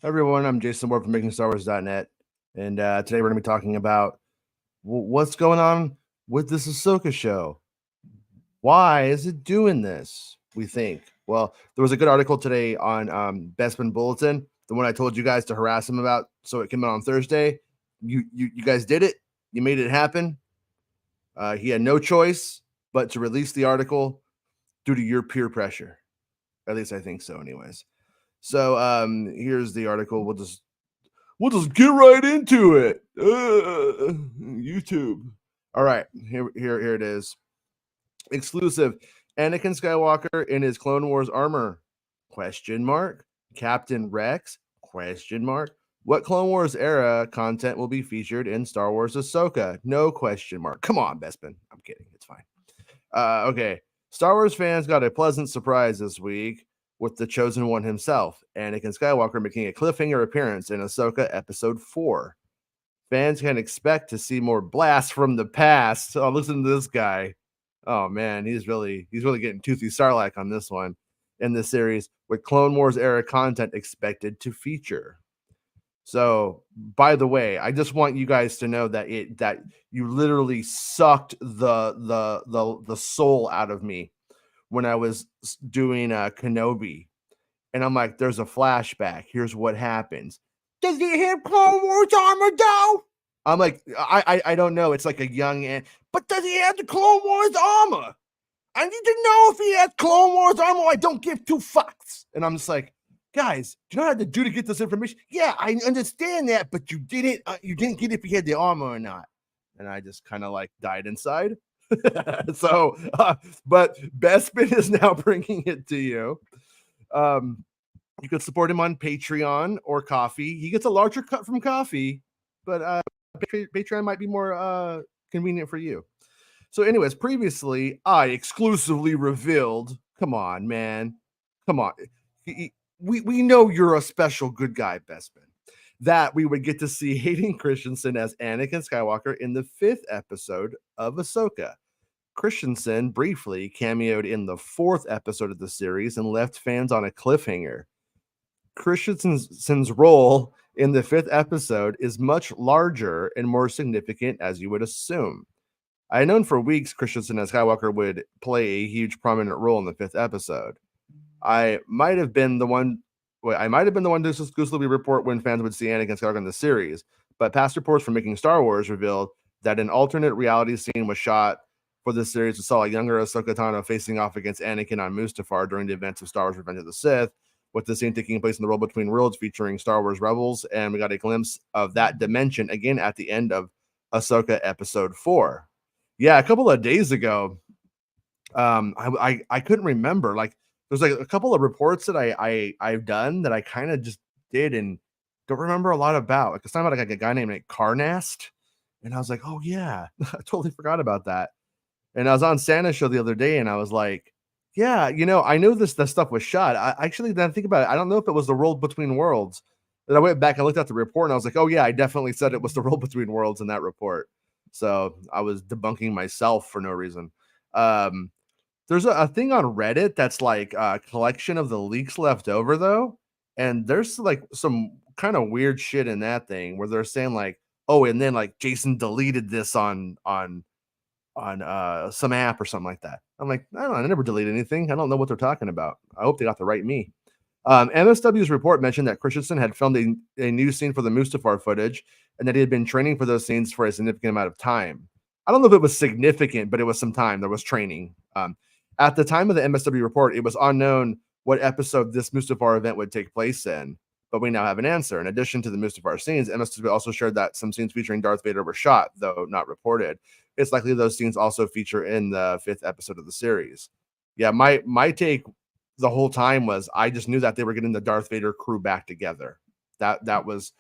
Everyone, I'm Jason Ward from MakingStarWars.net, and today we're going to be talking about what's going on with this Ahsoka show. Why is it doing this? We think. Well, there was a good article today on Bespin Bulletin, the one I told you guys to harass him about, so it came out on Thursday. You guys did it. You made it happen. He had no choice but to release the article due to your peer pressure. At least I think so, anyways. So here's the article. We'll just get right into it. YouTube. All right, here it is. Exclusive. Anakin Skywalker in his Clone Wars armor? Question mark. Captain Rex? Question mark. What Clone Wars era content will be featured in Star Wars Ahsoka? No question mark. Come on, Bespin. I'm kidding. It's fine. Okay. Star Wars fans got a pleasant surprise this week with the Chosen One himself, Anakin Skywalker, making a cliffhanger appearance in Ahsoka Episode 4. Fans can expect to see more blasts from the past. Oh, listen to this guy. Oh man, he's really getting toothy Sarlacc on this one in this series, with Clone Wars era content expected to feature. So, by the way, I just want you guys to know that you literally sucked the soul out of me when I was doing Kenobi, and I'm like, there's a flashback. Here's what happens. Does he have Clone Wars armor though? I'm like, I don't know. It's like a young but does he have the Clone Wars armor? I need to know if he has Clone Wars armor. I don't give two fucks. And I'm just like, guys, do you know how to do to get this information? Yeah, I understand that, but you didn't get if he had the armor or not. And I just kind of like died inside. So, but Bespin is now bringing it to you. You could support him on Patreon or Coffee. He gets a larger cut from Coffee, but Patreon might be more convenient for you. So, anyways, previously I exclusively revealed. Come on, man. Come on. We know you're a special good guy, Bespin. That we would get to see Hayden Christensen as Anakin Skywalker in the 5th episode of Ahsoka. Christensen briefly cameoed in the 4th episode of the series and left fans on a cliffhanger. Christensen's role in the 5th episode is much larger and more significant, as you would assume. I had known for weeks Christensen as Skywalker would play a huge prominent role in the 5th episode. I might have been the one to exclusively report when fans would see Anakin Skywalker in the series, but past reports from Making Star Wars revealed that an alternate reality scene was shot for the series. We saw a younger Ahsoka Tano facing off against Anakin on Mustafar during the events of Star Wars Revenge of the Sith, with the scene taking place in the World Between Worlds featuring Star Wars Rebels, and we got a glimpse of that dimension again at the end of Ahsoka Episode 4. Yeah, a couple of days ago, I couldn't remember. Like, there's like a couple of reports that I've done that I kind of just did and don't remember a lot about. Like, it's talking about like a guy named Carnast, and I was like, oh yeah, I totally forgot about that. And I was on Santa's show the other day, and I was like, yeah, I know this stuff was shot. I actually, then I think about it, I don't know if it was the World Between Worlds. Then I went back and looked at the report, and I was like, oh yeah, I definitely said it was the World Between Worlds in that report. So I was debunking myself for no reason. There's a thing on Reddit that's like a collection of the leaks left over, though. And there's like some kind of weird shit in that thing where they're saying like, oh, and then like Jason deleted this on some app or something like that. I'm like, I don't know, I never deleted anything. I don't know what they're talking about. I hope they got the right me. MSW's report mentioned that Christensen had filmed a new scene for the Mustafar footage and that he had been training for those scenes for a significant amount of time. I don't know if it was significant, but it was some time. There was training. At the time of the MSW report, it was unknown what episode this Mustafar event would take place in, but we now have an answer. In addition to the Mustafar scenes, MSW also shared that some scenes featuring Darth Vader were shot, though not reported. It's likely those scenes also feature in the 5th episode of the series. Yeah, my take the whole time was I just knew that they were getting the Darth Vader crew back together. That was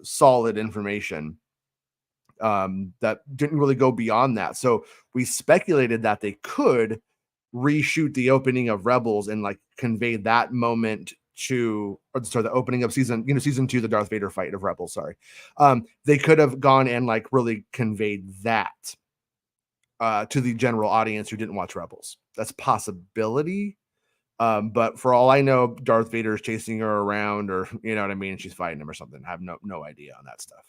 solid information. That didn't really go beyond that. So we speculated that they could reshoot the opening of Rebels and like convey that moment to, or sorry, the opening of season 2, the Darth Vader fight of Rebels. Sorry. They could have gone and like really conveyed that to the general audience who didn't watch Rebels. That's a possibility. But for all I know, Darth Vader is chasing her around, or you know what I mean, she's fighting him or something. I have no idea on that stuff.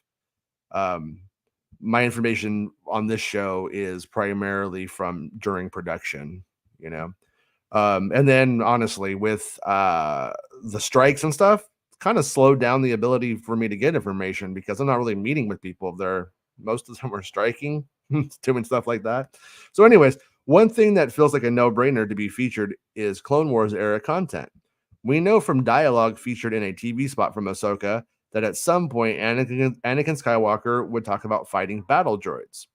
My information on this show is primarily from during production, you know. And then honestly, with the strikes and stuff, kind of slowed down the ability for me to get information because I'm not really meeting with people. Most of them are striking, doing stuff like that. So, anyways, one thing that feels like a no-brainer to be featured is Clone Wars era content. We know from dialogue featured in a TV spot from Ahsoka that at some point Anakin Skywalker would talk about fighting battle droids.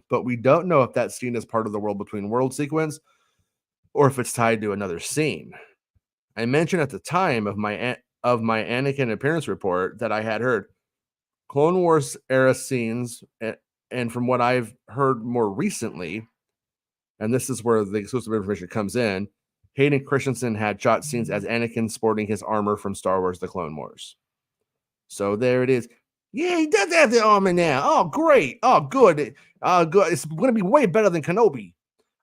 But we don't know if that's seen as part of the World Between Worlds sequence or if it's tied to another scene. I mentioned at the time of my Anakin appearance report that I had heard Clone Wars era scenes, and from what I've heard more recently, and this is where the exclusive information comes in, Hayden Christensen had shot scenes as Anakin sporting his armor from Star Wars: The Clone Wars. So there it is. Yeah, he does have the armor now. Oh, great. Oh, good. Good. It's going to be way better than Kenobi.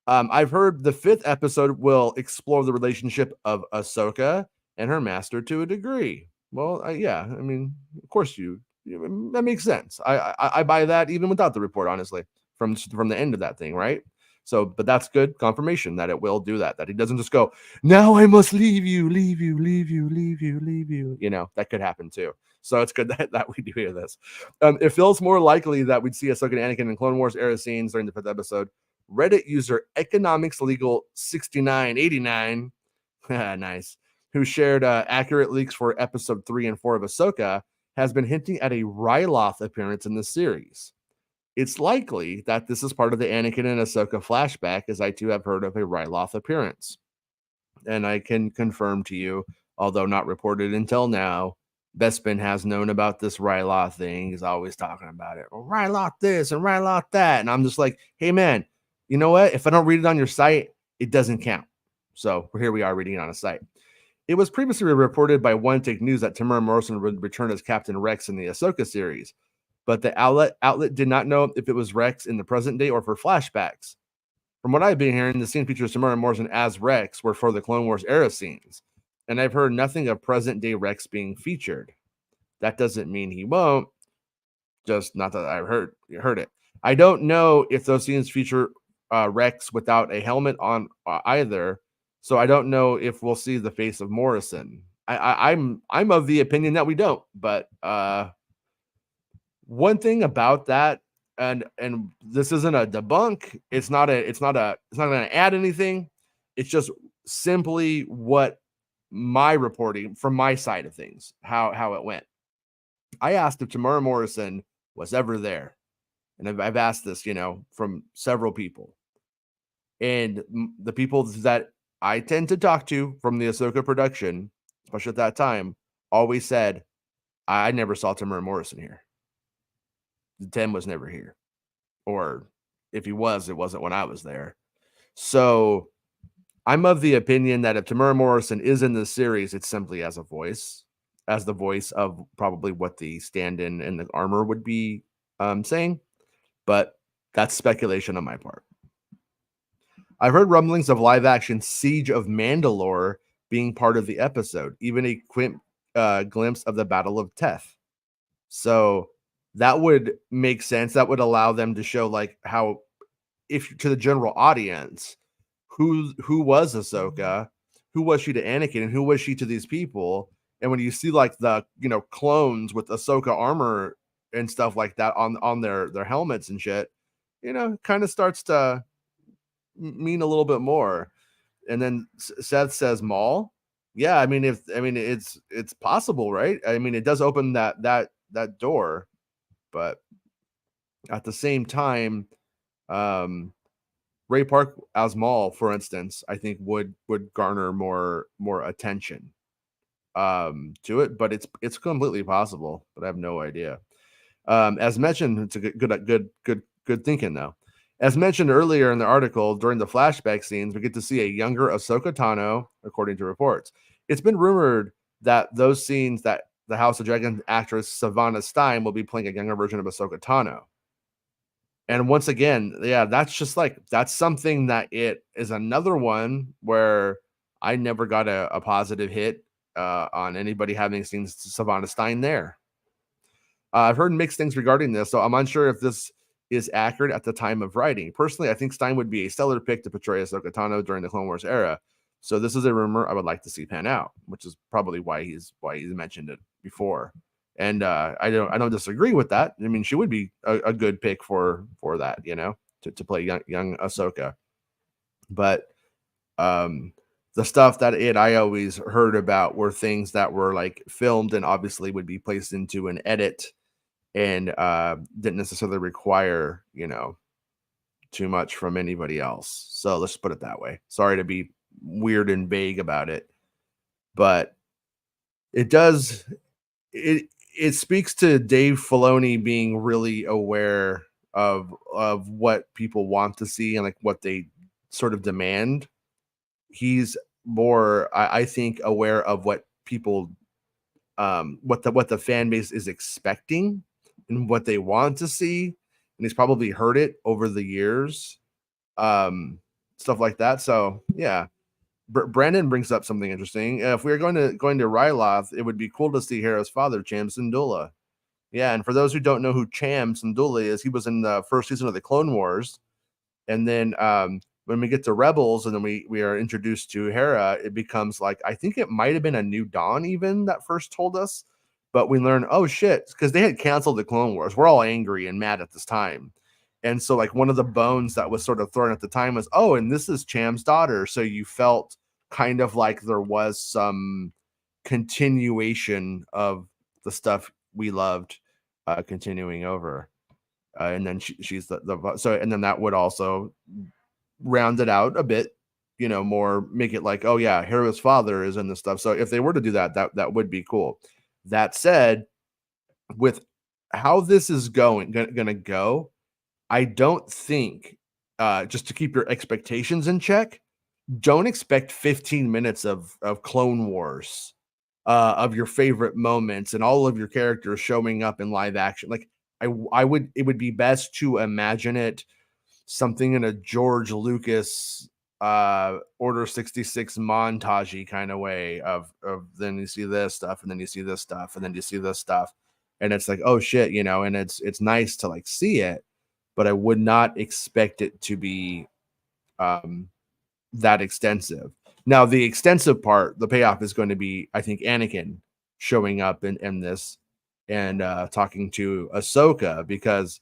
I've heard the 5th episode will explore the relationship of Ahsoka and her master to a degree. Well, yeah, I mean, of course that makes sense. I buy that even without the report, honestly, from the end of that thing, right? So, but that's good confirmation that it will do that. That he doesn't just go, now I must leave you. You know, that could happen too. So it's good that we do hear this. It feels more likely that we'd see Ahsoka and Anakin in Clone Wars era scenes during the 5th episode. Reddit user Economics Legal 6989, nice, who shared accurate leaks for episode 3 and 4 of Ahsoka, has been hinting at a Ryloth appearance in the series. It's likely that this is part of the Anakin and Ahsoka flashback, as I too have heard of a Ryloth appearance. And I can confirm to you, although not reported until now, Bespin has known about this Ryloth thing. He's always talking about it. Well, Ryloth this and Ryloth that. And I'm just like, hey, man, you know what? If I don't read it on your site, it doesn't count. So here we are reading it on a site. It was previously reported by One Take News that Temuera Morrison would return as Captain Rex in the Ahsoka series, but the outlet did not know if it was Rex in the present day or for flashbacks. From what I've been hearing, the scene features Temuera Morrison as Rex were for the Clone Wars era scenes, and I've heard nothing of present day Rex being featured. That doesn't mean he won't, just not that I've heard it. I don't know if those scenes feature Rex without a helmet on either, so I don't know if we'll see the face of Morrison. I'm of the opinion that we don't, but one thing about that, and this isn't a debunk, it's not going to add anything. It's just simply what my reporting from my side of things, how it went. I asked if Temuera Morrison was ever there, and I've asked this, from several people, and the people that I tend to talk to from the Ahsoka production, especially at that time, always said, I never saw Temuera Morrison here. Tim was never here. Or if he was, it wasn't when I was there. So I'm of the opinion that if Temuera Morrison is in this series, it's simply as the voice of probably what the stand-in and the armor would be saying. But that's speculation on my part. I've heard rumblings of live-action Siege of Mandalore being part of the episode, even a glimpse of the Battle of Teth. So that would make sense. That would allow them to show like how, if to the general audience, who was Ahsoka, who was she to Anakin, and who was she to these people. And when you see like the clones with Ahsoka armor and stuff like that on their helmets and shit, kind of starts to mean a little bit more. And then Seth says Maul. Yeah, I mean it's possible, right? I mean it does open that door, but at the same time, Ray Park as Maul, for instance, I think would garner more attention to it, but it's completely possible, but I have no idea. As mentioned, it's a good thinking though. As mentioned earlier in the article, during the flashback scenes, we get to see a younger Ahsoka Tano, according to reports. It's been rumored that those scenes that the House of Dragon actress Savannah Stein will be playing a younger version of Ahsoka Tano. And once again, yeah, that's something that it is another one where I never got a positive hit on anybody having seen Savannah Stein there. I've heard mixed things regarding this, so I'm unsure if this is accurate at the time of writing. Personally, I think Stein would be a stellar pick to portray Ahsoka Tano during the Clone Wars era. So this is a rumor I would like to see pan out, which is probably why he's mentioned it before. And I don't disagree with that. I mean, she would be a good pick for that, to play young Ahsoka. But the stuff that I always heard about were things that were like filmed and obviously would be placed into an edit and didn't necessarily require, too much from anybody else. So let's put it that way. Sorry to be weird and vague about it, but it does it speaks to Dave Filoni being really aware of what people want to see and like what they sort of demand. He's more, I think, aware of what people what the fan base is expecting and what they want to see, and he's probably heard it over the years, stuff like that. So yeah, Brandon brings up something interesting. If we are going to Ryloth, it would be cool to see Hera's father, Cham Syndulla. Yeah, and for those who don't know who Cham Syndulla is, he was in the first season of the Clone Wars, and then when we get to Rebels and then we are introduced to Hera, it becomes like, I think it might have been a New Dawn even that first told us, but we learn, oh shit, because they had canceled the Clone Wars. We're all angry and mad at this time. And so like one of the bones that was sort of thrown at the time was, oh, and this is Cham's daughter. So you felt kind of like there was some continuation of the stuff we loved continuing over. And then she's the so, and then that would also round it out a bit, more make it like, oh yeah, Hera's father is in this stuff. So if they were to do that, that would be cool. That said, with how this is gonna go, I don't think, just to keep your expectations in check, don't expect 15 minutes of Clone Wars, of your favorite moments and all of your characters showing up in live action. Like it would be best to imagine it something in a George Lucas Order 66 montage kind of way of then you see this stuff and then you see this stuff and then you see this stuff, and it's like, oh shit, and it's nice to like see it, but I would not expect it to be that extensive. Now the extensive part, the payoff is going to be, I think, Anakin showing up in this and talking to Ahsoka, because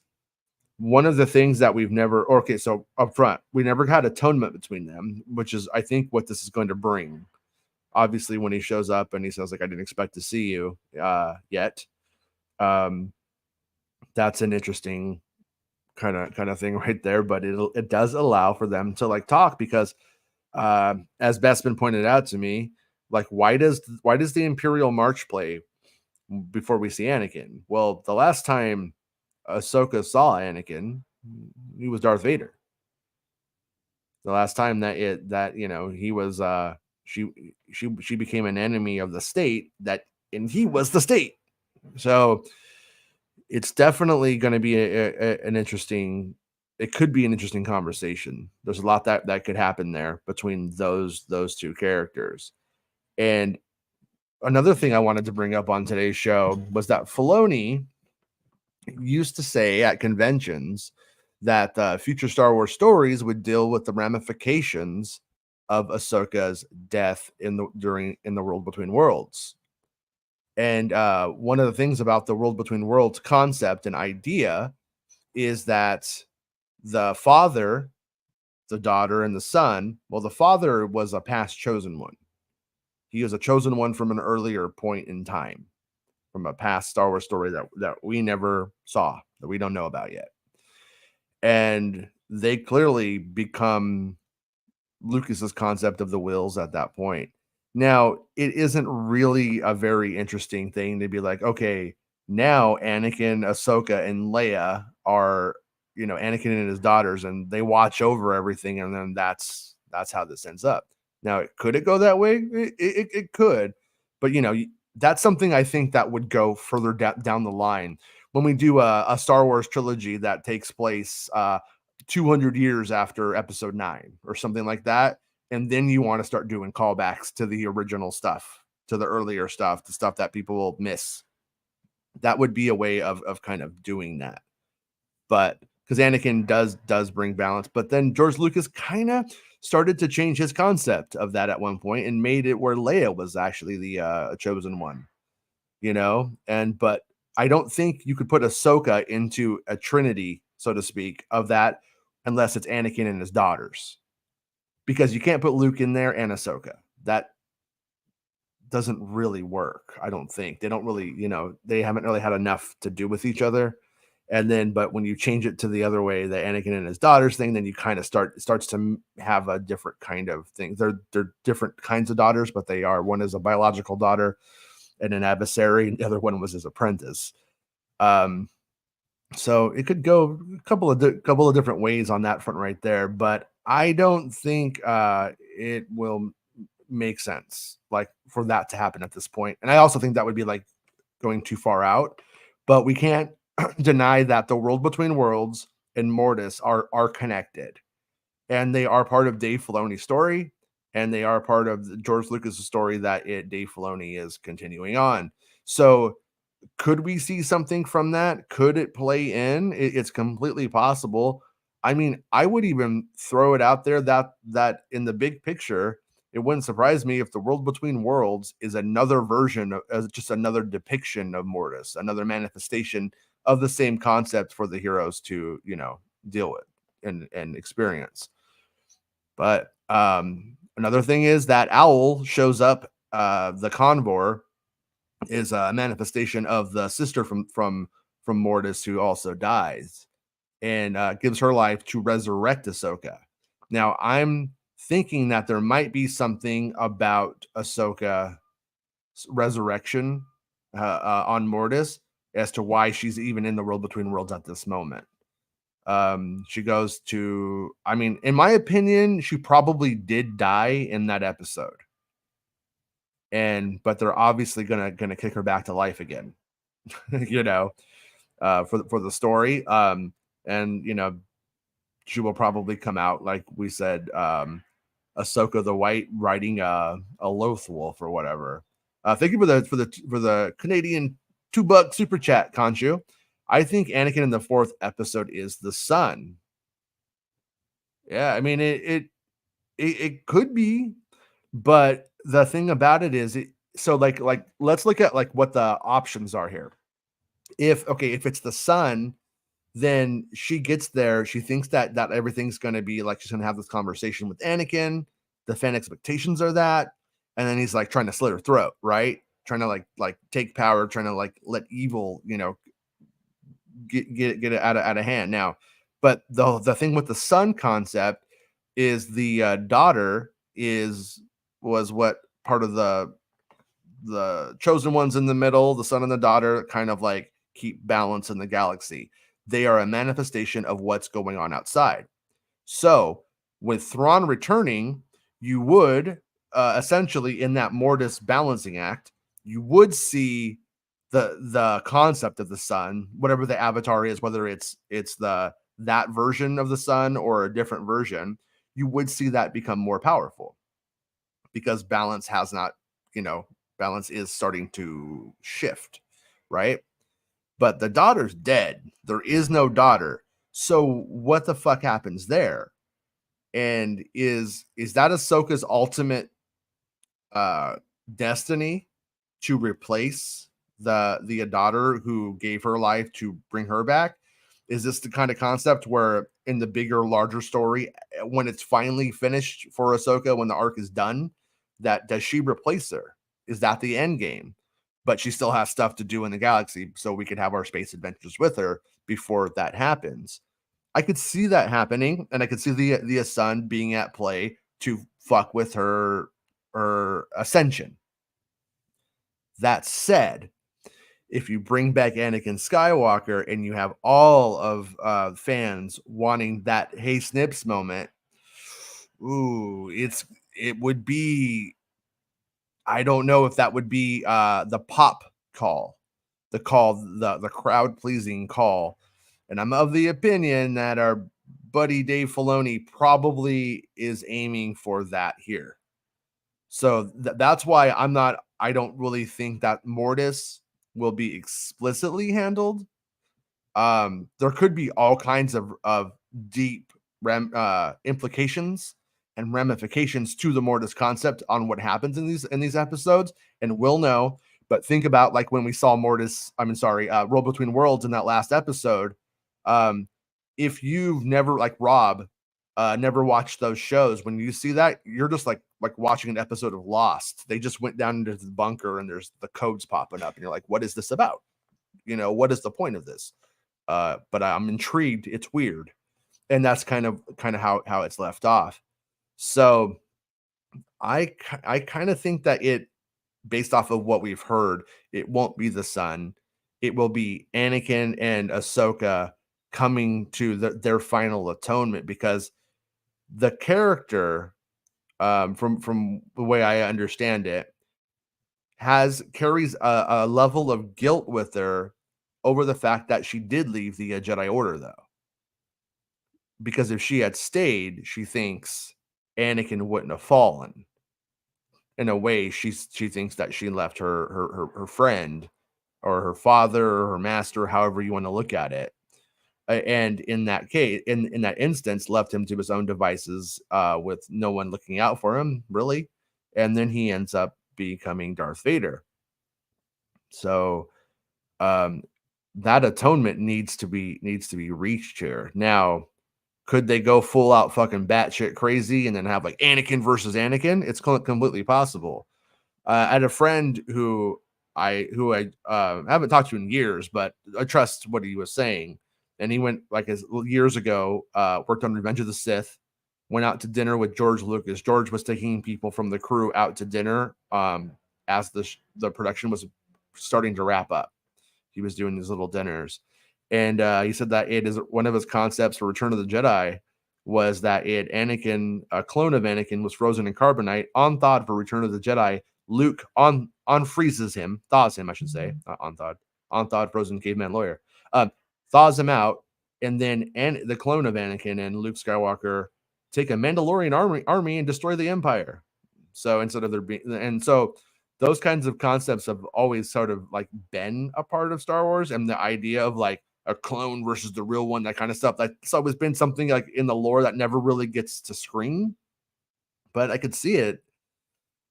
one of the things that we've never, okay, so up front, we never had atonement between them, which is, I think, what this is going to bring. Obviously, when he shows up and he says, like, I didn't expect to see you yet. That's an interesting kind of thing right there, but it does allow for them to like talk, because as Bespin pointed out to me, like, why does the Imperial March play before we see Anakin? Well, the last time Ahsoka saw Anakin, he was Darth Vader. The last time that he was she became an enemy of the state, and he was the state. So it's definitely going to be an interesting. It could be an interesting conversation. There's a lot that could happen there between those two characters. And another thing I wanted to bring up on today's show was that Filoni used to say at conventions that future Star Wars stories would deal with the ramifications of Ahsoka's death in the World Between Worlds. And one of the things about the World Between Worlds concept and idea is that the father, the daughter, and the son, well, the father was a past chosen one. He was a chosen one from an earlier point in time, from a past Star Wars story that we never saw, that we don't know about yet. And they clearly become Lucas's concept of the Wills at that point. Now, it isn't really a very interesting thing to be like, okay, now Anakin, Ahsoka, and Leia are, Anakin and his daughters, and they watch over everything, and then that's how this ends up. Now, could it go that way? It could, but that's something I think that would go further down the line when we do a Star Wars trilogy that takes place 200 years after Episode 9 or something like that. and then you want to start doing callbacks to the original stuff, to the earlier stuff, the stuff that people will miss. That would be a way of kind of doing that. But because Anakin does bring balance, but then George Lucas kind of started to change his concept of that at one point and made it where Leia was actually the chosen one, but I don't think you could put Ahsoka into a trinity, so to speak, of that unless it's Anakin and his daughters, because you can't put Luke in there and Ahsoka. That doesn't really work. I don't think they don't really, they haven't really had enough to do with each other. And then, but when you change it to the other way, the Anakin and his daughters thing, then you kind of starts to have a different kind of thing. They're different kinds of daughters, but they are. One is a biological daughter and an adversary, and the other one was his apprentice. So it could go a couple of different ways on that front right there, but I don't think it will make sense like for that to happen at this point. And I also think that would be like going too far out, but we can't deny that the World Between Worlds and Mortis are connected, and they are part of Dave Filoni's story, and they are part of George Lucas's story that Dave Filoni is continuing on. So could we see something from that? Could it play in? It's completely possible. I mean, I would even throw it out there that in the big picture, it wouldn't surprise me if the World Between Worlds is another version of just another depiction of Mortis, another manifestation of the same concept for the heroes to, deal with and experience. But another thing is that Owl shows up, the Convor is a manifestation of the sister from Mortis who also dies, and gives her life to resurrect Ahsoka. Now, I'm thinking that there might be something about Ahsoka's resurrection on Mortis as to why she's even in the World Between Worlds at this moment. She goes to, I mean, in my opinion, she probably did die in that episode. But they're obviously gonna kick her back to life again, for the story. She will probably come out, like we said, Ahsoka the White riding a Loth Wolf or whatever. Thank you for the Canadian $2 super chat, Khonshu. I think Anakin in the 4th episode is the son. Yeah, I mean it could be, but the thing about it is, so like let's look at like what the options are here. If it's the son, then she gets there, she thinks that everything's going to be like she's going to have this conversation with Anakin. The fan expectations are that, and then he's like trying to slit her throat, right? Trying to like take power, trying to like let evil, get it out of hand. Now, but the thing with the son concept is the daughter was what part of the chosen ones in the middle, the son and the daughter kind of like keep balance in the galaxy. They are a manifestation of what's going on outside. So with Thrawn returning, you would essentially in that Mortis balancing act, you would see the concept of the sun, whatever the avatar is, whether it's that version of the sun or a different version, you would see that become more powerful because balance has not, balance is starting to shift, right? But the daughter's dead. There is no daughter. So what the fuck happens there? And is that Ahsoka's ultimate destiny to replace the daughter who gave her life to bring her back? Is this the kind of concept where in the bigger, larger story, when it's finally finished for Ahsoka, when the arc is done, that does she replace her? Is that the end game? But she still has stuff to do in the galaxy, so we could have our space adventures with her before that happens. I could see that happening, and I could see the son being at play to fuck with her ascension. That said, if you bring back Anakin Skywalker and you have all of fans wanting that hey Snips moment, it would be, I don't know if that would be the pop call, the crowd pleasing call. And I'm of the opinion that our buddy Dave Filoni probably is aiming for that here. So that's why I don't really think that Mortis will be explicitly handled. There could be all kinds of deep implications and ramifications to the Mortis concept on what happens in these episodes, and we'll know. But think about like when we saw Mortis, Roll Between Worlds in that last episode. If you've never, like Rob, never watched those shows, when you see that, you're just like watching an episode of Lost. They just went down into the bunker and there's the codes popping up, and you're like, what is this about? What is the point of this? But I'm intrigued. It's weird, and that's kind of how it's left off. So I kind of think that it, based off of what we've heard, it won't be the son. It will be Anakin and Ahsoka coming to their final atonement, because the character, from the way I understand it, carries a level of guilt with her over the fact that she did leave the Jedi Order, though. Because if she had stayed, she thinks Anakin wouldn't have fallen. In a way, she thinks that she left her friend, or her father, or her master, however you want to look at it. And in that case, in that instance, left him to his own devices, with no one looking out for him, really. And then he ends up becoming Darth Vader. So that atonement needs to be reached here. Now, could they go full out fucking batshit crazy and then have like Anakin versus Anakin? It's completely possible. I had a friend who I haven't talked to in years, but I trust what he was saying. And he went like years ago, worked on Revenge of the Sith, went out to dinner with George Lucas. George was taking people from the crew out to dinner, as the production was starting to wrap up. He was doing these little dinners. And he said that it is one of his concepts for Return of the Jedi was that Anakin, a clone of Anakin, was frozen in carbonite on thawed for Return of the Jedi. Luke freezes him, thaws him, I should say, not on thawed frozen caveman lawyer, thaws him out, and then the clone of Anakin and Luke Skywalker take a Mandalorian army and destroy the Empire. So instead of there being, and so those kinds of concepts have always sort of like been a part of Star Wars, and the idea of like a clone versus the real one, that kind of stuff, that's always been something like in the lore that never really gets to screen. But I could see it.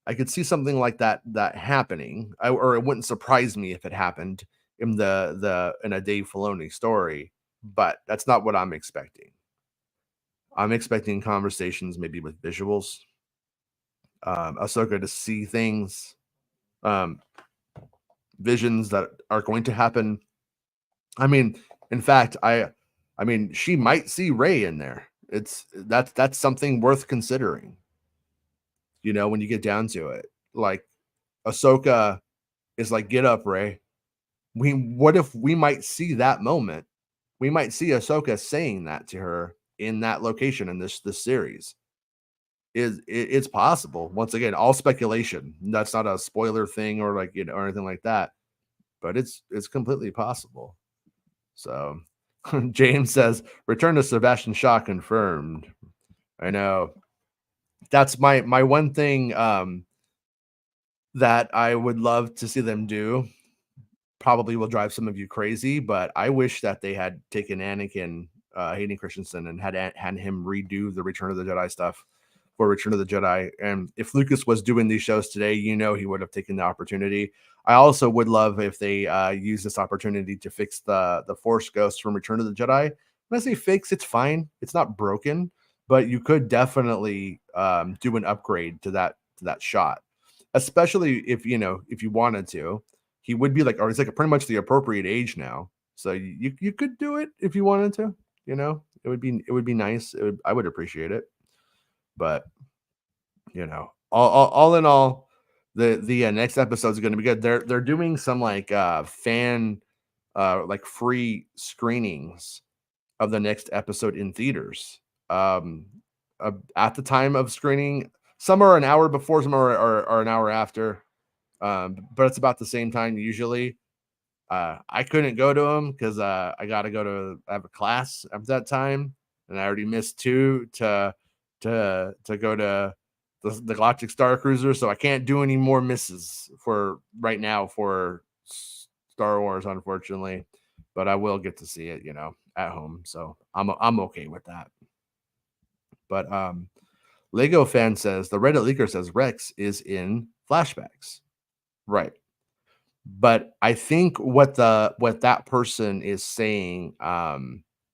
I could see something like that happening, or it wouldn't surprise me if it happened in in a Dave Filoni story. But that's not what I'm expecting. I'm expecting conversations maybe with visuals, Ahsoka to see things, visions that are going to happen. I mean, in fact, I mean, she might see Rey in there. That's something worth considering. When you get down to it, like Ahsoka is like, "Get up, Rey." What if we might see that moment? We might see Ahsoka saying that to her in that location in this series. It's possible. Once again, all speculation. That's not a spoiler thing or like or anything like that. But it's completely possible. So James says, "Return to Sebastian Shaw confirmed." I know. That's my one thing that I would love to see them do. Probably will drive some of you crazy, but I wish that they had taken Anakin, Hayden Christensen, and had him redo the Return of the Jedi stuff for Return of the Jedi. And if Lucas was doing these shows today, he would have taken the opportunity. I also would love if they use this opportunity to fix the Force Ghost from Return of the Jedi. When I say fix, it's fine. It's not broken, but you could definitely do an upgrade to that shot, especially if you wanted to. He would be like, or he's like pretty much the appropriate age now. So you could do it if you wanted to. It would be nice. I would appreciate it. But all in all, the next episode is going to be good. They're doing some like fan like free screenings of the next episode in theaters. At the time of screening, some are an hour before, some are an hour after. But it's about the same time usually. I couldn't go to them because I got to go to have a class at that time. and I already missed 2 to go to the Galactic Star Cruiser, so I can't do any more misses for right now for Star Wars, unfortunately. But I will get to see it, at home, so I'm okay with that. But Lego fan says the Reddit leaker says Rex is in flashbacks, right? But I think what that person is saying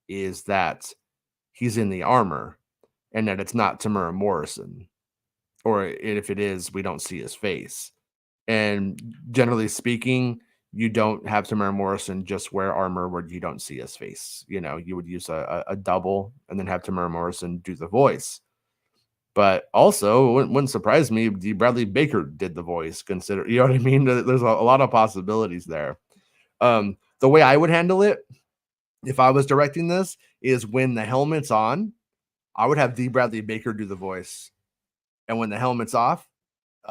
is that he's in the armor and that it's not Tamura Morrison, or if it is, we don't see his face. And generally speaking, you don't have Tamara Morrison just wear armor where you don't see his face. You would use a double and then have Tamara Morrison do the voice. But also, it wouldn't surprise me if Bradley Baker did the voice. Consider, you know what I mean? There's a lot of possibilities there. The way I would handle it, if I was directing this, is when the helmet's on, I would have D. Bradley Baker do the voice, and when the helmet's off,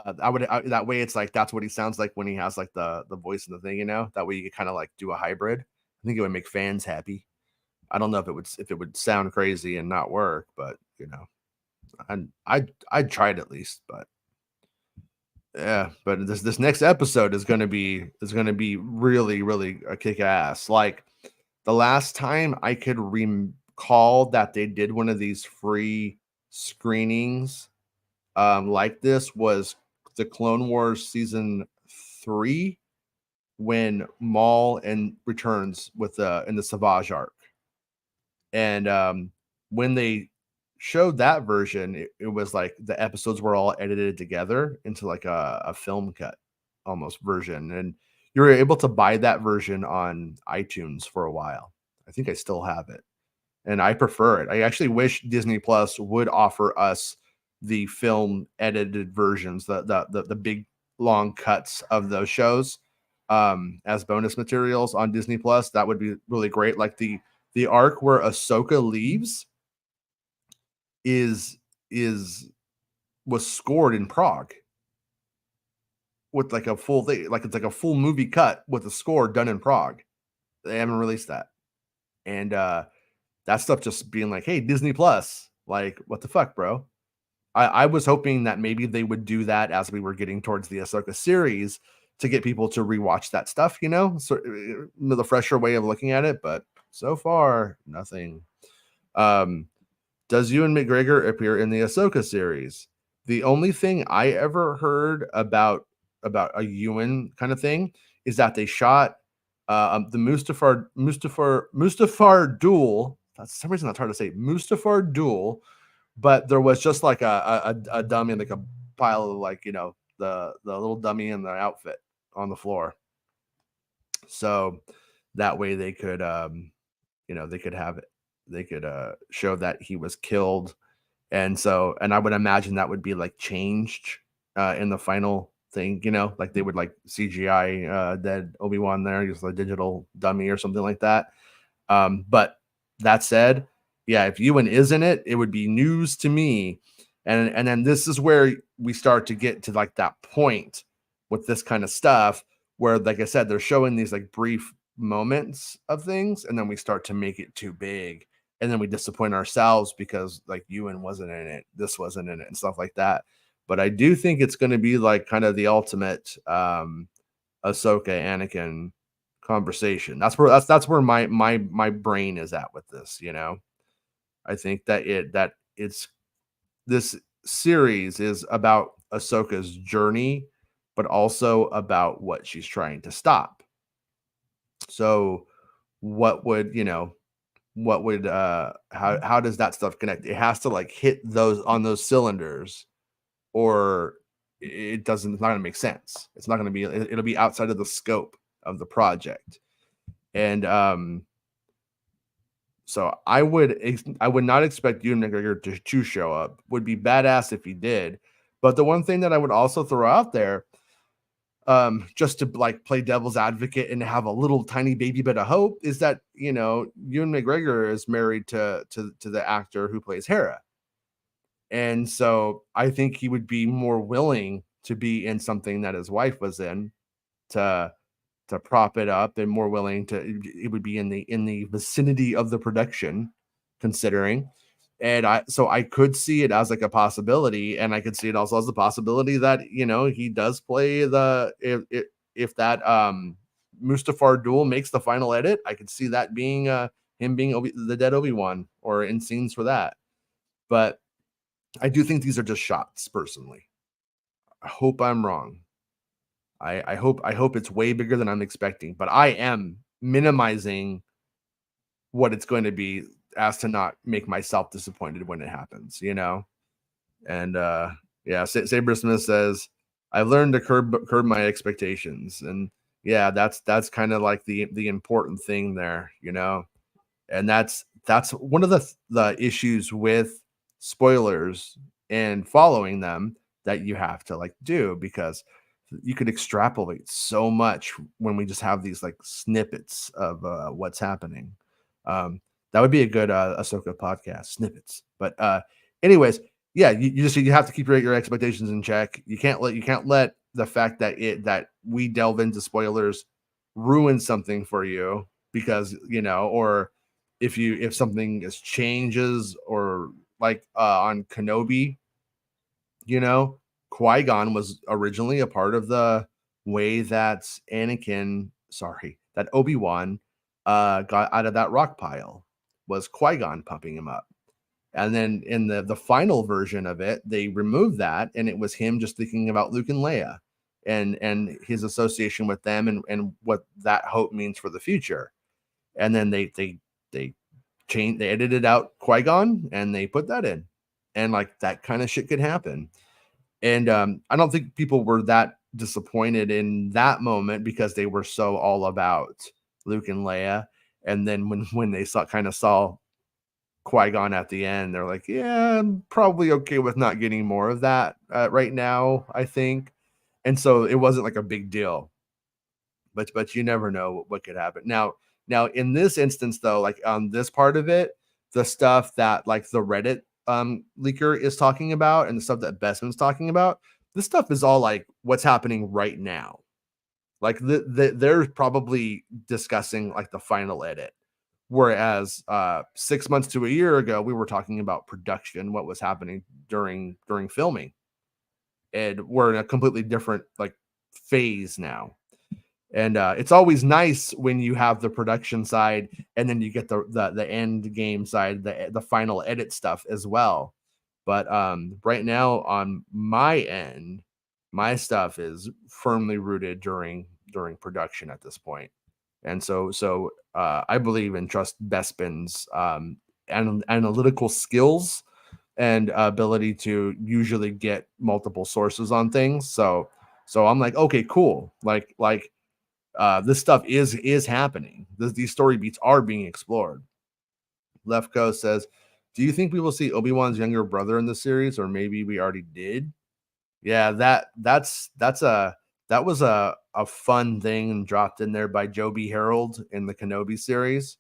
that way it's like that's what he sounds like when he has like the voice and the thing, that way you could kind of like do a hybrid. I think it would make fans happy. I don't know if it would sound crazy and not work, but I'd try it at least. But yeah, but this next episode is gonna be really, really a kick ass. Like the last time I could recall that they did one of these free screenings like this was the Clone Wars season 3 when Maul and returns with in the Savage arc. And when they showed that version, it was like the episodes were all edited together into like a film cut almost version. And you were able to buy that version on iTunes for a while. I think I still have it. And I prefer it. I actually wish Disney Plus would offer us the film edited versions, the big long cuts of those shows as bonus materials on Disney Plus. That would be really great. Like the arc where Ahsoka leaves was scored in Prague with like a full thing, like it's like a full movie cut with a score done in Prague. They haven't released that. And that stuff just being like, hey, Disney Plus, like, what the fuck, bro? I was hoping that maybe they would do that as we were getting towards the Ahsoka series to get people to rewatch that stuff, so the fresher way of looking at it. But so far, nothing. Does Ewan McGregor appear in the Ahsoka series? The only thing I ever heard about a Ewan kind of thing is that they shot the Mustafar duel. For some reason that's hard to say. Mustafar duel, but there was just like a dummy, like a pile of like the little dummy in the outfit on the floor. So that way they could they could have it. They could show that he was killed, and I would imagine that would be like changed in the final thing, like they would like CGI dead Obi-Wan there, just a digital dummy or something like that. But that said, yeah, if Ewan is in it, it would be news to me. And then this is where we start to get to like that point with this kind of stuff where, like I said, they're showing these like brief moments of things, and then we start to make it too big. And then we disappoint ourselves because like Ewan wasn't in it, this wasn't in it, and stuff like that. But I do think it's going to be like kind of the ultimate Ahsoka Anakin conversation. That's where my brain is at with this. I think that this series is about Ahsoka's journey, but also about what she's trying to stop. So what would how does that stuff connect? It has to like hit those cylinders, or it's not going to make sense. It's not going to be, it'll be outside of the scope of the project. And so I would not expect Ewan McGregor to show up. Would be badass if he did. But the one thing that I would also throw out there, just to like play devil's advocate and have a little tiny baby bit of hope, is that Ewan McGregor is married to the actor who plays Hera, and so I think he would be more willing to be in something that his wife was in to prop it up, and more willing to, it would be in the vicinity of the production considering. And I could see it as like a possibility, and I could see it also as the possibility that he does play the if that Mustafar duel makes the final edit. I could see that being him being the dead Obi-Wan, or in scenes for that. But I do think these are just shots, personally. I hope I'm wrong. I hope it's way bigger than I'm expecting, but I am minimizing what it's going to be, as to not make myself disappointed when it happens, And yeah, Saber Smith says, I've learned to curb my expectations. And yeah, that's kind of like the important thing there, And that's one of the issues with spoilers and following them, that you have to like do, because you could extrapolate so much when we just have these like snippets of what's happening. That would be a good Ahsoka podcast, snippets. But anyways, yeah, you have to keep your expectations in check. You can't let the fact that we delve into spoilers ruin something for you, because or if something changes, or like on Kenobi, Qui-Gon was originally a part of the way that that Obi-Wan got out of that rock pile, was Qui-Gon pumping him up. And then in the final version of it, they removed that, and it was him just thinking about Luke and Leia, and his association with them, and what that hope means for the future. And then they edited out Qui-Gon, and they put that in, and like that kind of shit could happen. And I don't think people were that disappointed in that moment, because they were so all about Luke and Leia. And then when they saw Qui-Gon at the end, they're like, yeah, I'm probably okay with not getting more of that right now, I think. And so it wasn't like a big deal. But you never know what could happen. Now in this instance, though, like on this part of it, the stuff that like the Reddit leaker is talking about, and the stuff that Bestman's talking about, this stuff is all like what's happening right now. Like they're probably discussing like the final edit, whereas 6 months to a year ago, we were talking about production, what was happening during filming, and we're in a completely different like phase now. And it's always nice when you have the production side, and then you get the end game side, the final edit stuff as well. But right now on my end, my stuff is firmly rooted during production at this point. And so I believe and trust Bespin's analytical skills and ability to usually get multiple sources on things. So I'm like, okay, cool. Like this stuff is happening. These story beats are being explored. Left Coast says, do you think we will see Obi-Wan's younger brother in the series, or maybe we already did? Yeah, that was a fun thing dropped in there by Joe B. Harold in the Kenobi series.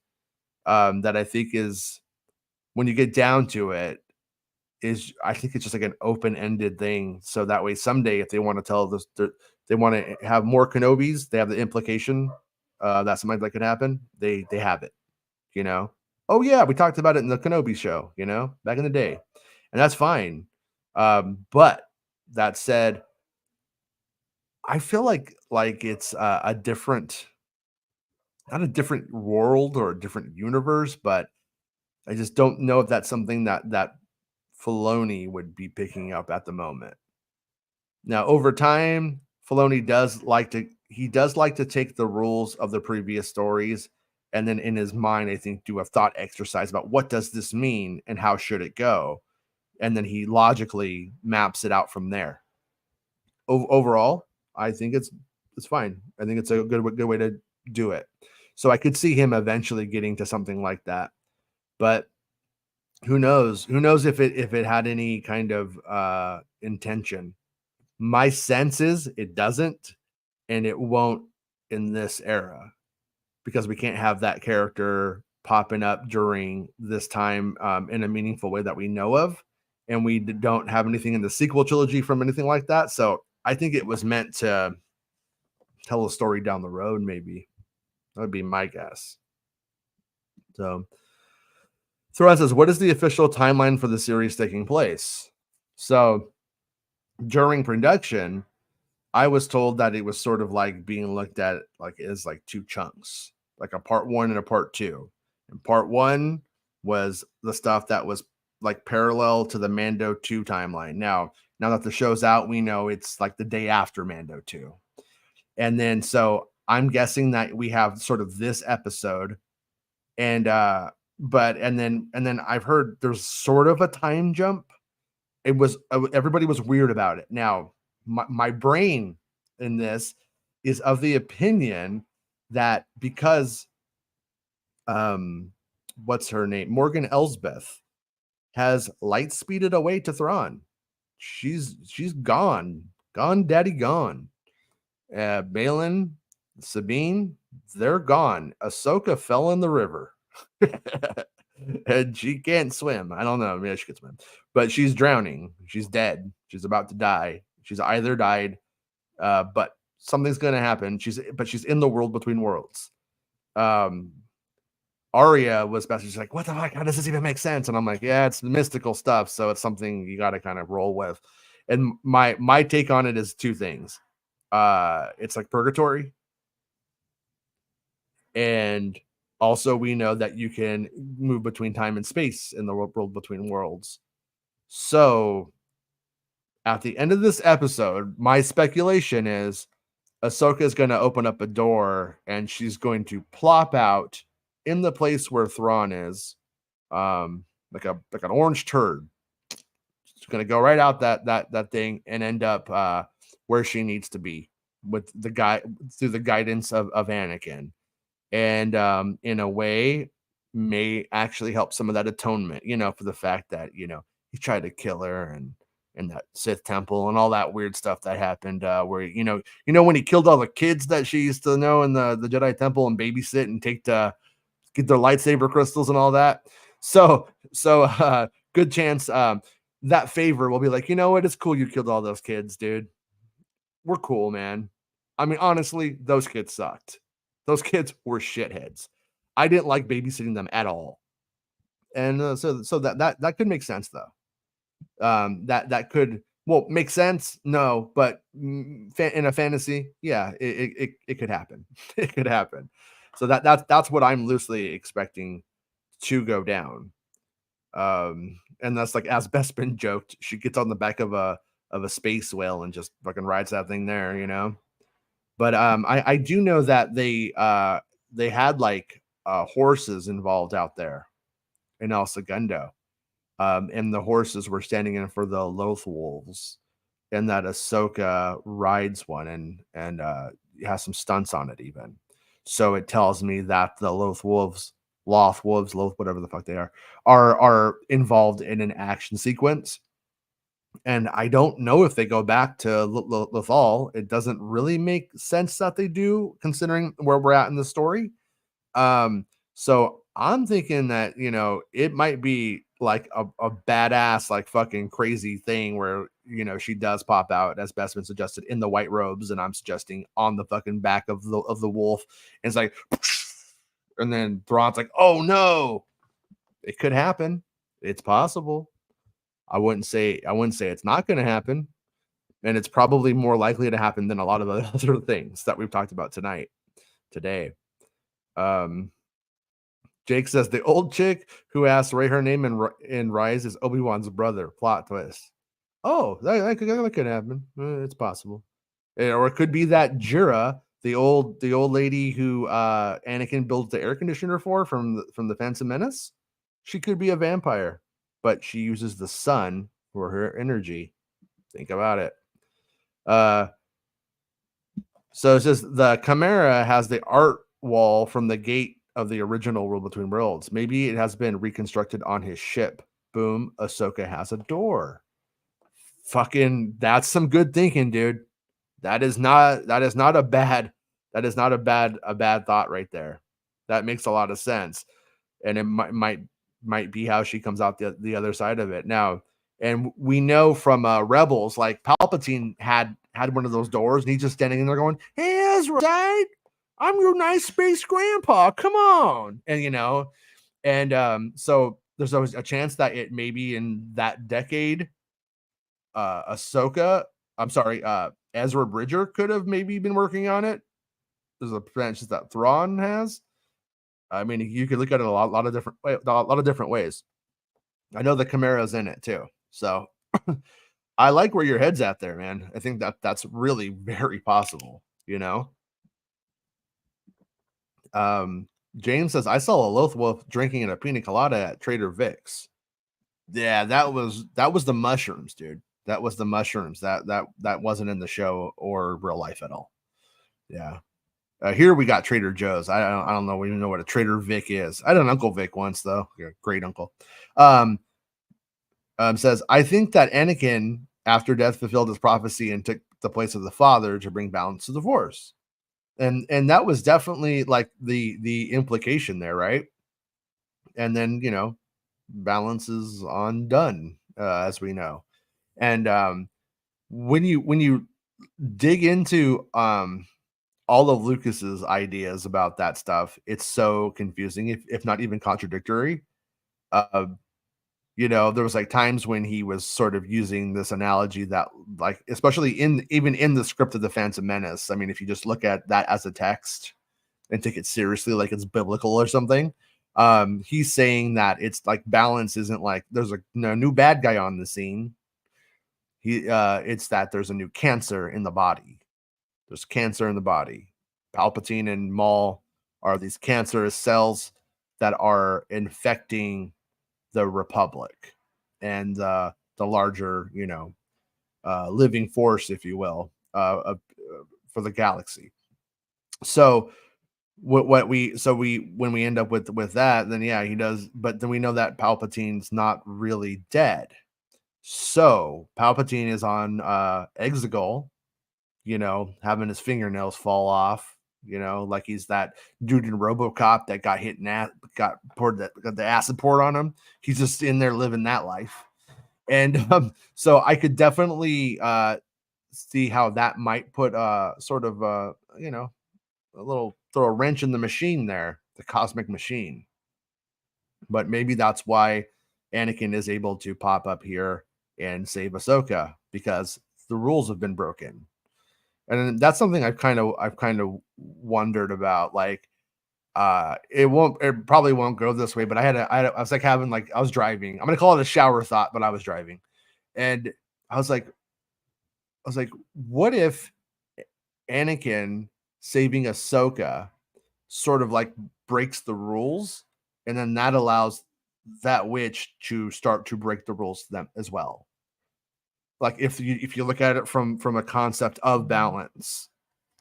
That I think is, when you get down to it, I think it's just like an open-ended thing. So that way, someday, if they want to tell this, they want to have more Kenobis, they have the implication that something that could happen. They have it, Oh yeah, we talked about it in the Kenobi show, back in the day, and that's fine. But that said, I feel like it's a different, not a different world or a different universe, but I just don't know if that's something that Filoni would be picking up at the moment. Now, over time, Filoni does like to take the rules of the previous stories, and then in his mind, I think, do a thought exercise about what does this mean and how should it go, and then he logically maps it out from there. Overall, I think it's fine. I think it's a good way to do it. So I could see him eventually getting to something like that, but who knows? Who knows if it had any kind of intention? My sense is it doesn't, and it won't in this era, because we can't have that character popping up during this time in a meaningful way that we know of, and we don't have anything in the sequel trilogy from anything like that. So I think it was meant to tell a story down the road. Maybe that would be my guess. So Thrawn says, what is the official timeline for the series taking place? So during production, I was told that it was sort of like being looked at like as like two chunks, like a part 1 and a part 2. And part 1 was the stuff that was like parallel to the Mando 2 timeline. Now that the show's out, we know it's like the day after Mando 2. And then so I'm guessing that we have sort of this episode, and then I've heard there's sort of a time jump. It was everybody was weird about it. Now my brain in this is of the opinion that because what's her name, Morgan Elsbeth, has light speeded away to Thrawn. She's gone, daddy gone. Balin, Sabine, they're gone. Ahsoka fell in the river. And she can't swim. I don't know. Maybe she can swim, but she's drowning. She's dead. She's about to die. She's either died, but something's going to happen. She's in the world between worlds. Arya was basically like, what the fuck? How does this even make sense? And I'm like, yeah, it's mystical stuff. So it's something you got to kind of roll with. And my take on it is two things. It's like purgatory. And also we know that you can move between time and space in the world between worlds. So at the end of this episode, my speculation is Ahsoka is going to open up a door and she's going to plop out in the place where Thrawn is, like an orange turd. She's going to go right out that thing and end up where she needs to be with the guy through the guidance of Anakin, and in a way may actually help some of that atonement, for the fact that he tried to kill her and that Sith temple and all that weird stuff that happened, where when he killed all the kids that she used to know in the Jedi temple and babysit and get their lightsaber crystals and all that. So good chance that favor will be like, it's cool you killed all those kids, dude. We're cool, man. I mean, honestly, those kids sucked. Those kids were shitheads. I didn't like babysitting them at all. And so that could make sense though. That could make sense. No, but in a fantasy, yeah, it could happen. It could happen. So that's what I'm loosely expecting to go down. And that's like, as Bespin joked, she gets on the back of a space whale and just fucking rides that thing there, But I do know that they had like horses involved out there in El Segundo. And the horses were standing in for the Loth Wolves, and that Ahsoka rides one and has some stunts on it even. So it tells me that the Loth Wolves, whatever the fuck they are involved in an action sequence. And I don't know if they go back to Lothal. It doesn't really make sense that they do, considering where we're at in the story. So I'm thinking that, it might be like a badass, like fucking crazy thing where, she does pop out, as Bestman suggested, in the white robes. And I'm suggesting on the fucking back of the wolf. And it's like, and then Thrawn's like, oh no, it could happen. It's possible. I wouldn't say it's not going to happen. And it's probably more likely to happen than a lot of the other things that we've talked about today. Jake says the old chick who asked Rey her name in Rise is Obi-Wan's brother. Plot twist. Oh, that could happen. It's possible. Or it could be that Jira, the old lady who Anakin built the air conditioner for from the Phantom Menace. She could be a vampire, but she uses the sun for her energy. Think about it. So it says the Chimera has the art wall from the gate of the original World Between Worlds. Maybe it has been reconstructed on his ship. Boom, Ahsoka has a door. Fucking, that's some good thinking, dude. That is not a bad thought right there. That makes a lot of sense. And it might be how she comes out the other side of it. Now, and we know from Rebels, like Palpatine had one of those doors, and he's just standing in there going, "Hey, Ezra, I'm your nice space grandpa. Come on," and so there's always a chance that it maybe in that decade, Ahsoka, I'm sorry, Ezra Bridger could have maybe been working on it. There's a chance that Thrawn has. I mean, you could look at it a lot of different ways. I know the Camara's in it too, so I like where your head's at there, man. I think that that's really very possible. You know, um, James says I saw a Loth Wolf drinking in a pina colada at Trader Vic's. Yeah, that was the mushrooms, dude. That was the mushrooms. That wasn't in the show or real life at all. Yeah. Here we got Trader Joe's. I don't know. We even know what a Trader Vic is. I had an Uncle Vic once though. Great uncle. Um, says I think that Anakin after death fulfilled his prophecy and took the place of the father to bring balance to the Force. And that was definitely like the implication there, right? And then balance is undone, as we know. And when you dig into all of Lucas's ideas about that stuff, it's so confusing, if not even contradictory. Uh, there was like times when he was sort of using this analogy that, like, especially even in the script of the Phantom Menace. I mean, if you just look at that as a text and take it seriously, like it's biblical or something, he's saying that it's like balance isn't like there's a new bad guy on the scene. It's that there's a new cancer in the body. There's cancer in the body. Palpatine and Maul are these cancerous cells that are infecting the Republic and the larger, living force, if you will, for the galaxy. So when we end up with that, then yeah, he does. But then we know that Palpatine's not really dead. So Palpatine is on Exegol, having his fingernails fall off, like he's that dude in RoboCop that got hit and got the acid poured on him. He's just in there living that life. And so I could definitely see how that might put sort of a little throw a wrench in the machine there, the cosmic machine. But maybe that's why Anakin is able to pop up here and save Ahsoka, because the rules have been broken. And that's something I've kind of wondered about. Like, it probably won't go this way, but I was like I was driving. I'm gonna call it a shower thought, but I was driving, and I was like, what if Anakin saving Ahsoka sort of like breaks the rules, and then that allows that witch to start to break the rules to them as well. Like if you look at it from a concept of balance,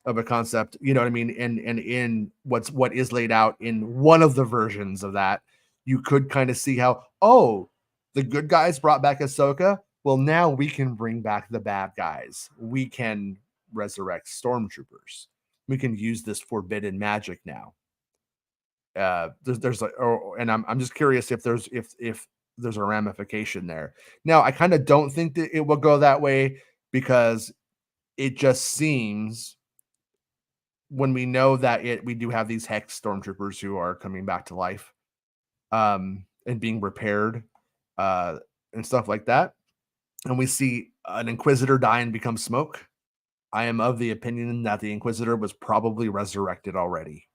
of a concept, you know what I mean, and in what is laid out in one of the versions of that, you could kind of see how, oh, the good guys brought back Ahsoka. Well, now we can bring back the bad guys. We can resurrect stormtroopers. We can use this forbidden magic now. There's like, and I'm just curious if there's a ramification there. Now, I kind of don't think that it will go that way, because it just seems, when we know that we do have these hex stormtroopers who are coming back to life, and being repaired, and stuff like that, and we see an Inquisitor die and become smoke. I am of the opinion that the Inquisitor was probably resurrected already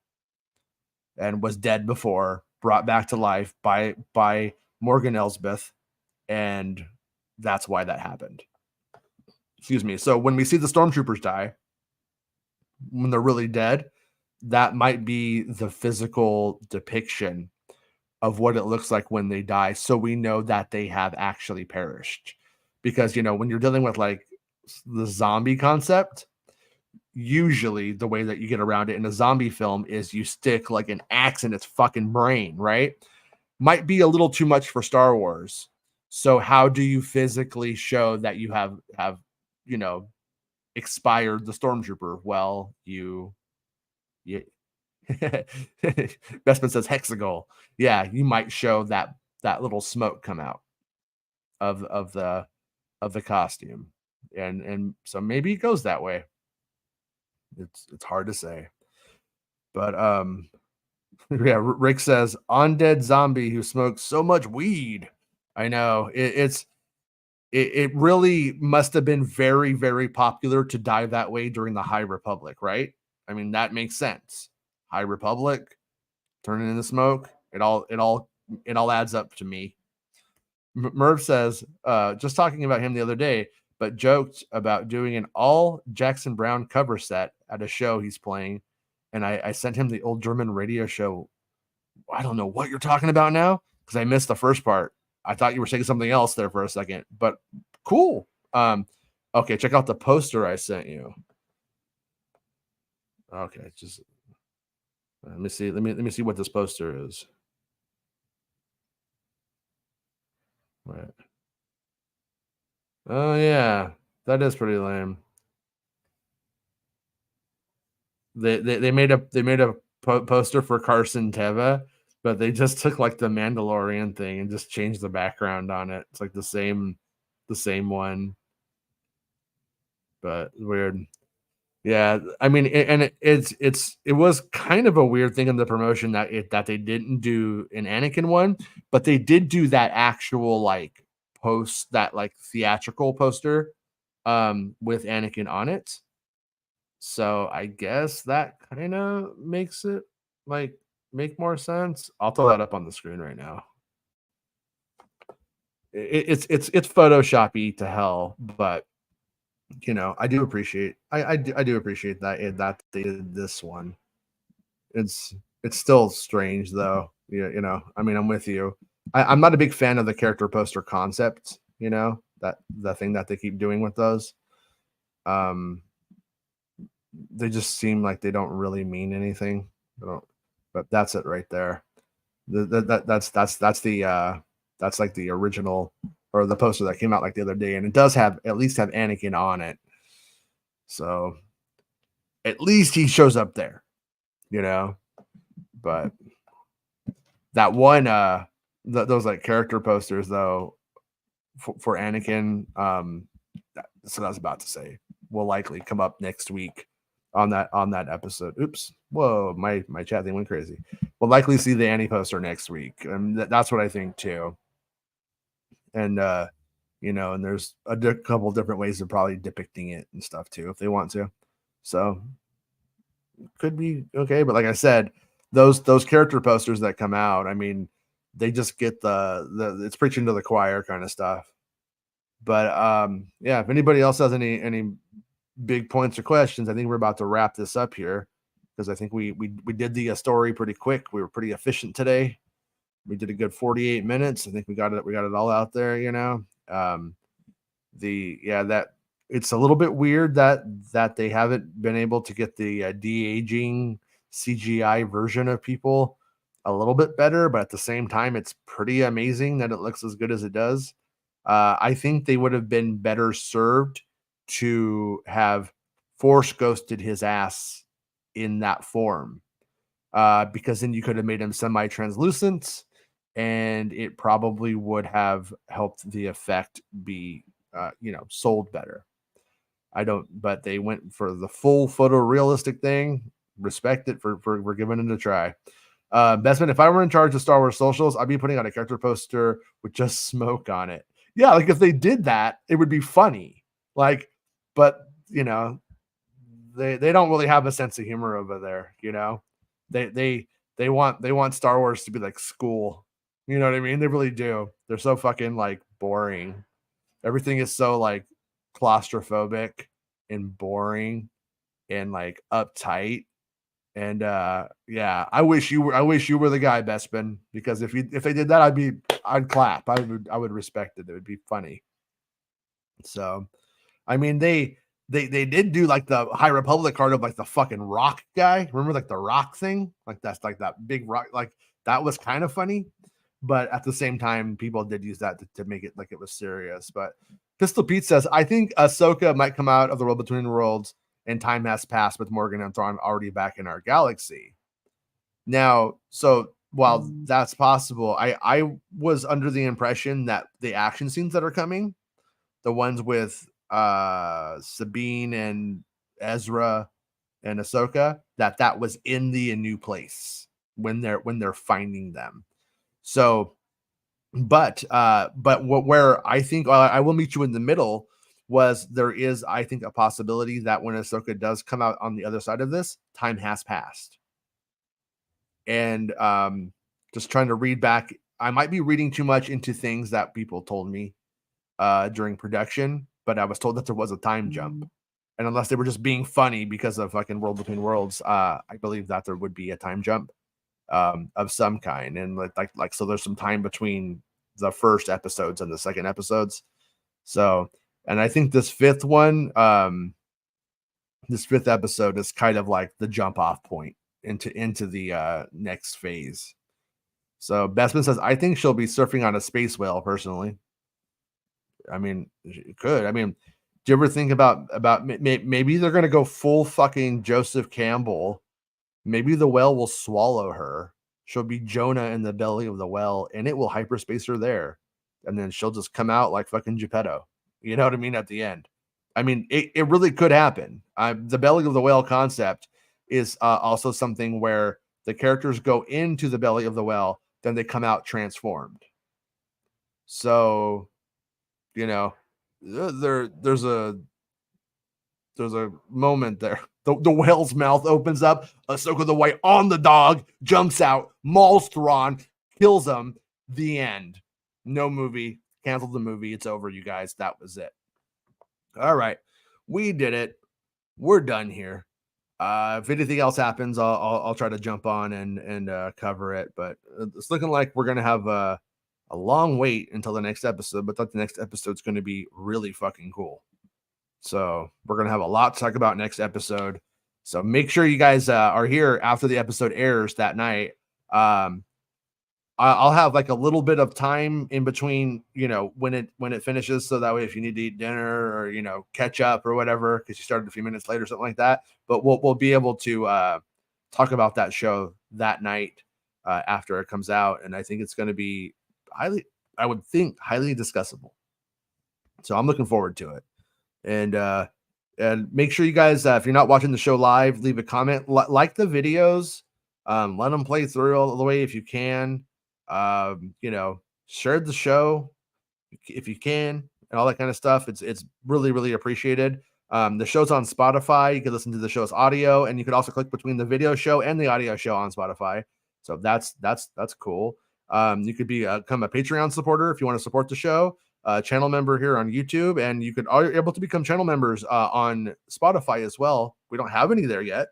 and was dead before, brought back to life by Morgan Elsbeth, and that's why that happened. Excuse me. So when we see the stormtroopers die, when they're really dead, that might be the physical depiction of what it looks like when they die, so we know that they have actually perished. Because when you're dealing with like the zombie concept, usually the way that you get around it in a zombie film is you stick like an axe in its fucking brain, right? Might be a little too much for Star Wars. So how do you physically show that you have expired the stormtrooper? Well, you Bestman says hexagon. Yeah, you might show that little smoke come out of the costume, and so maybe it goes that way. It's hard to say, but Yeah, Rick says undead zombie who smokes so much weed. I know it really must have been very, very popular to die that way during the High Republic, right? I mean, that makes sense. High Republic, turning into smoke. It all adds up to me. Merv says, just talking about him the other day, but joked about doing an all Jackson Brown cover set at a show he's playing. And I sent him the old German radio show. I don't know what you're talking about now because I missed the first part. I thought you were saying something else there for a second, but cool. Okay, check out the poster I sent you. Okay, just let me see. Let me see what this poster is. Right. Oh yeah, that is pretty lame. They made a poster for Carson Teva, but they just took like the Mandalorian thing and just changed the background on it. It's like the same one, but weird. Yeah, I mean, and it was kind of a weird thing in the promotion that they didn't do an Anakin one, but they did do that actual like post that like theatrical poster with Anakin on it. So I guess that kind of makes it like make more sense. I'll throw that up on the screen right now. It's photoshoppy to hell, but I do appreciate I do appreciate that they did this one. It's still strange though. I mean, I'm with you. I'm not a big fan of the character poster concept. That the thing that they keep doing with those. Um, they just seem like they don't really mean anything. They don't, but that's it right there. That's like the original or the poster that came out like the other day, and it does have at least have Anakin on it. So at least he shows up there, you know. But that one, those like character posters though for Anakin, that's what I was about to say. Will likely come up next week on that episode. Oops, whoa, my chat thing went crazy. We'll likely see the Annie poster next week, and that's what I think too. And and there's a couple different ways of probably depicting it and stuff too if they want to. So could be okay, but like I said, those character posters that come out, I mean, they just get the it's preaching to the choir kind of stuff. But yeah, if anybody else has any big points or questions, I think we're about to wrap this up here because I think we did the story pretty quick. We were pretty efficient today. We did a good 48 minutes. I think we got it all out there. That it's a little bit weird that they haven't been able to get the de-aging CGI version of people a little bit better, but at the same time it's pretty amazing that it looks as good as it does. I think they would have been better served to have force ghosted his ass in that form, because then you could have made him semi-translucent and it probably would have helped the effect be sold better. I don't, but they went for the full photorealistic thing. Respect it for giving it a try. Bestman, if I were in charge of Star Wars socials, I'd be putting out a character poster with just smoke on it. Yeah, like if they did that, it would be funny. Like, but they don't really have a sense of humor over there. They want Star Wars to be like school. You know what I mean? They really do. They're so fucking like boring. Everything is so like claustrophobic and boring and like uptight. And yeah, I wish you were the guy, Bespin, because if they did that, I'd clap. I would respect it. It would be funny. So I mean they did do like the High Republic card of like the fucking rock guy. Remember like the rock thing? Like that's like that big rock, like that was kind of funny. But at the same time, people did use that to make it like it was serious. But Pistol Pete says, I think Ahsoka might come out of the world between worlds and time has passed with Morgan and Thrawn already back in our galaxy. Now, so while that's possible, I was under the impression that the action scenes that are coming, the ones with Sabine and Ezra and Ahsoka, that was in the A New Place. when they're finding them. So, but where I think I will meet you in the middle was there is, I think, a possibility that when Ahsoka does come out on the other side of this, time has passed. And just trying to read back, I might be reading too much into things that people told me during production, but I was told that there was a time jump. And unless they were just being funny because of fucking World Between Worlds, I believe that there would be a time jump of some kind. And like so there's some time between the first episodes and the second episodes. So, and I think this fifth one, this fifth episode is kind of like the jump off point into the next phase. So Bestman says, I think she'll be surfing on a space whale personally. I mean, it could. I mean, do you ever think about maybe they're going to go full fucking Joseph Campbell? Maybe the whale will swallow her. She'll be Jonah in the belly of the whale, and it will hyperspace her there. And then she'll just come out like fucking Geppetto. You know what I mean? At the end. I mean, it really could happen. The belly of the whale concept is also something where the characters go into the belly of the whale, then they come out transformed. So, you know, there's a moment there. The whale's mouth opens up. Ahsoka the White on the dog jumps out, mauls Thrawn, kills him. The end. No movie. Cancel the movie. It's over, you guys. That was it. All right, we did it. We're done here. If anything else happens, I'll try to jump on and cover it. But it's looking like we're gonna have a long wait until the next episode. But the next episode's going to be really fucking cool. So we're going to have a lot to talk about next episode. So make sure you guys are here after the episode airs that night. I'll have like a little bit of time in between, you know, when it finishes. So that way, if you need to eat dinner or, you know, catch up or whatever, because you started a few minutes late or something like that, but we'll be able to talk about that show that night after it comes out. And I think it's going to be highly discussable. So I'm looking forward to it. And make sure you guys, if you're not watching the show live, leave a comment, like the videos, let them play through all the way if you can. You know, share the show if you can, and all that kind of stuff. It's really, really appreciated. The show's on Spotify. You can listen to the show's audio, and you can also click between the video show and the audio show on Spotify. So that's cool. You could become a Patreon supporter if you want to support the show. Channel member here on YouTube, and you could are able to become channel members on Spotify as well. We don't have any there yet,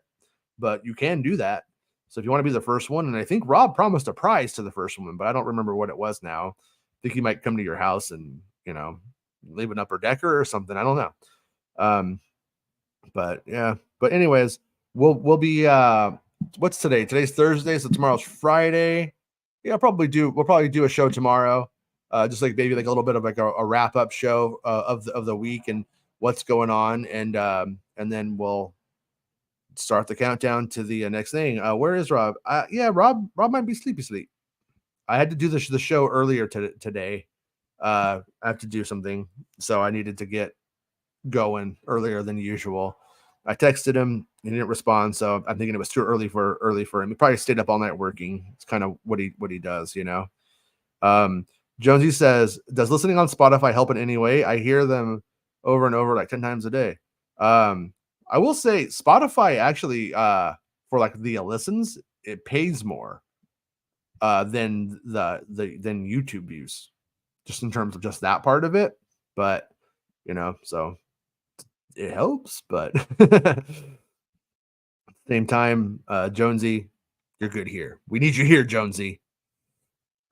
but you can do that. So if you want to be the first one, and I think Rob promised a prize to the first one, but I don't remember what it was now. I think he might come to your house and, you know, leave an upper decker or something. I don't know. But yeah. But anyways, we'll be what's today? Today's Thursday, so tomorrow's Friday. Yeah, we'll probably do a show tomorrow. Just like maybe like a little bit of like a wrap up show of the week and what's going on, and then we'll start the countdown to the next thing. Where is Rob? Yeah, Rob might be sleepy. I had to do the show earlier today. I have to do something, so I needed to get going earlier than usual. I texted him, he didn't respond, so I'm thinking it was too early for him. He probably stayed up all night working. It's kind of what he does, you know. Jonesy says, does listening on Spotify help in any way? I hear them over and over like 10 times a day. I will say Spotify actually, for like the listens, it pays more than than YouTube views, just in terms of just that part of it. But, you know, so it helps, but same time, Jonesy, you're good here. We need you here, Jonesy.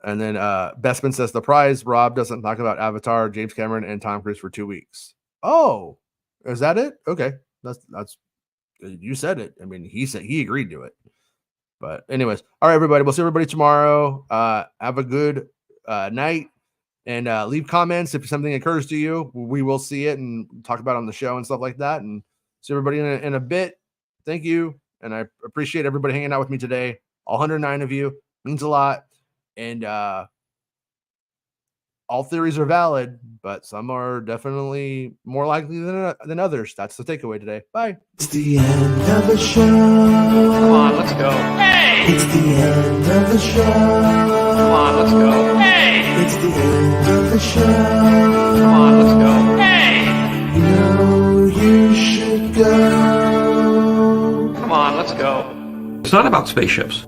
And then Bestman says the prize. Rob doesn't talk about Avatar, James Cameron, and Tom Cruise for 2 weeks. Oh, is that it? Okay, that's you said it. I mean, he said he agreed to it. But anyways, all right, everybody. We'll see everybody tomorrow. Have a good night, and leave comments if something occurs to you. We will see it and talk about it on the show and stuff like that. And see everybody in a bit. Thank you, and I appreciate everybody hanging out with me today. All 109 of you means a lot. And all theories are valid, but some are definitely more likely than others. That's the takeaway today. Bye. It's the end of the show. Come on, let's go. Hey! It's the end of the show. Come on, let's go. Hey! It's the end of the show. Come on, let's go. Hey! You know you should go. Come on, let's go. It's not about spaceships.